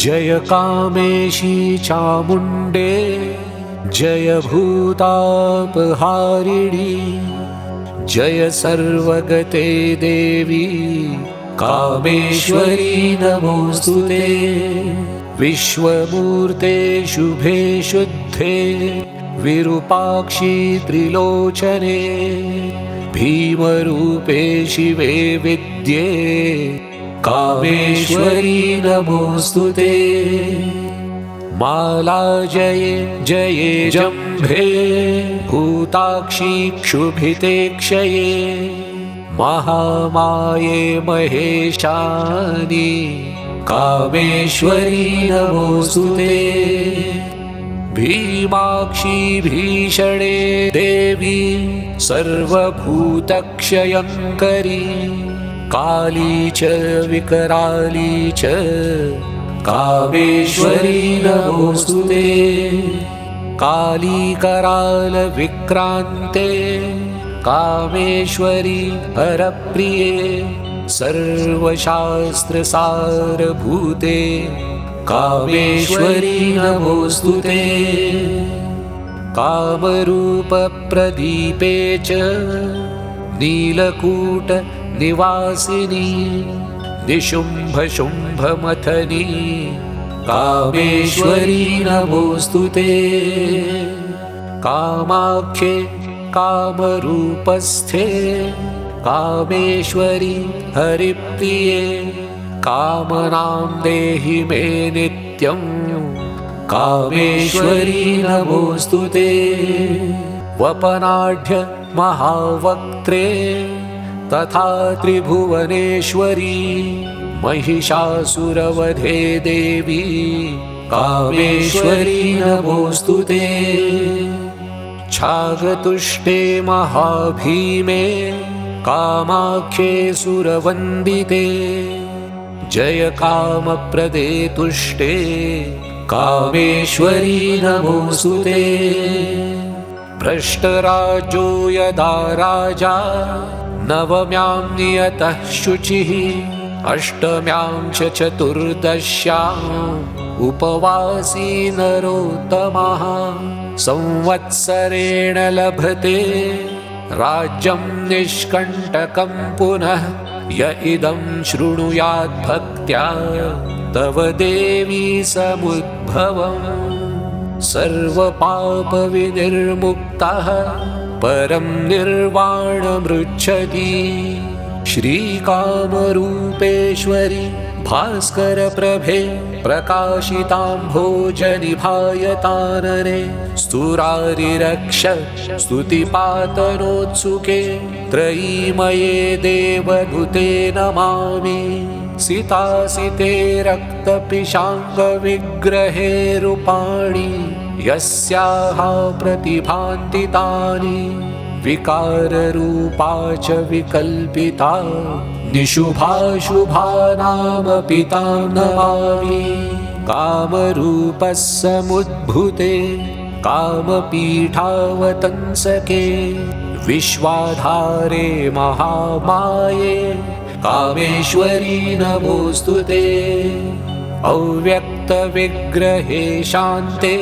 जय कामेशी चामुण्डे जय भूतापहारिणी जय सर्वगते देवी कामेश्वरी नमोस्तुते। विश्वमूर्ते शुभे शुद्धे विरूपाक्षी त्रिलोचने भीमरूपे शिवे विद्ये कामेश्वरी नमोस्तुते। माला जये जये जम्भे भूताक्षी क्षुभिते क्षये महामाये महेशानि कामेश्वरी नमोस्तुते। भीमाक्षी भीषणे देवी सर्वभूतक्षयङ्करी काली च विकराली च कामेश्वरी नमोस्तुते। काली कराल विक्रान्ते कामेश्वरी हरप्रिये सर्वशास्त्रसारभूते कामेश्वरी नमोस्तुते। कामरूपप्रदीपे च नीलकूट निवासिनी निशुम्भशुम्भमथनी कामेश्वरी नमोस्तुते। कामाख्ये कामरूपस्थे कामेश्वरी हरिप्रिये कामनां देहि मे नित्यं कामेश्वरी नमोस्तुते। वपनाढ्य महावक्त्रे तथा त्रिभुवनेश्वरी महिषासुरवधे देवी कामेश्वरी नमोस्तुते। छागतुष्टे महाभीमे कामाख्ये सुरवन्दिते जय कामप्रदे तुष्टे कामेश्वरी नमोस्तुते। भ्रष्टराजो यदा राजा नवम्यां नियतः शुचिः अष्टम्यां च चतुर्दश्याम् उपवासी नरोत्तमः संवत्सरेण लभते राज्यं निष्कण्टकं पुनः य इदं शृणुयात् भक्त्या तव देवी समुद्भवम् सर्वपापविनिर्मुक्तः परं निर्वाणमृच्छति। श्रीकामरूपेश्वरि भास्करप्रभे प्रकाशिताम्भोजनिभायतानने स्तुरारिरक्ष स्तुतिपातनोत्सुके त्रयीमये देवनुते नमामि। सितासिते रक्तपिशाङ्गविग्रहे रूपाणि यस्याः प्रतिभान्तितानि विकाररूपा च विकल्पिता निशुभाशुभानामपि तां नमामि। कामरूपः समुद्भूते कामपीठावतंसके विश्वाधारे महामाये कामेश्वरी नमोस्तुते। अव्यक्तविग्रहे शान्ते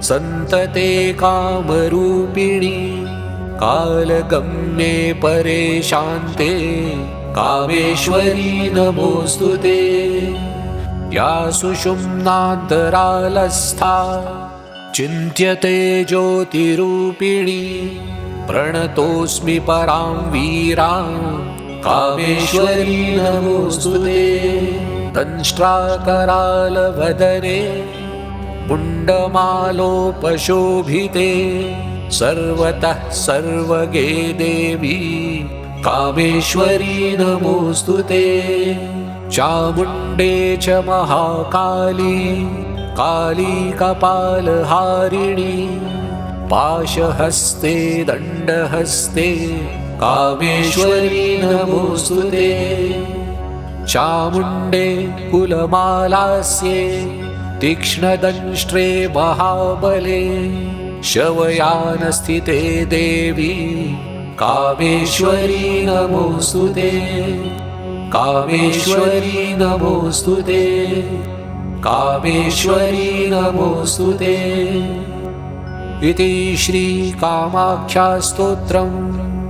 सन्तते कामरूपिणी कालगम्ये परे शान्ते कामेश्वरी नमोस्तुते। या सुषुम्नान्तरालस्था चिन्त्यते ज्योतिरूपिणी प्रणतोऽस्मि परां वीरां कामेश्वरी नमोस्तुते। दंष्ट्राकरालवदने मुण्डमालोपशोभिते सर्वतः सर्वगे देवी कामेश्वरी नमोस्तुते। चामुण्डे च महाकाली काली कपालहारिणी पाशहस्ते दण्डहस्ते कामेश्वरी नमोस्तुते। चामुण्डे कुलमालास्ये तीक्ष्णदंष्ट्रे महाबले शवयानस्थिते देवी कामेश्वरी नमोस्तुते। कामेश्वरी नमोस्तुते। कामेश्वरी नमोऽस्तु ते। इति श्री कामाख्या स्तोत्रम्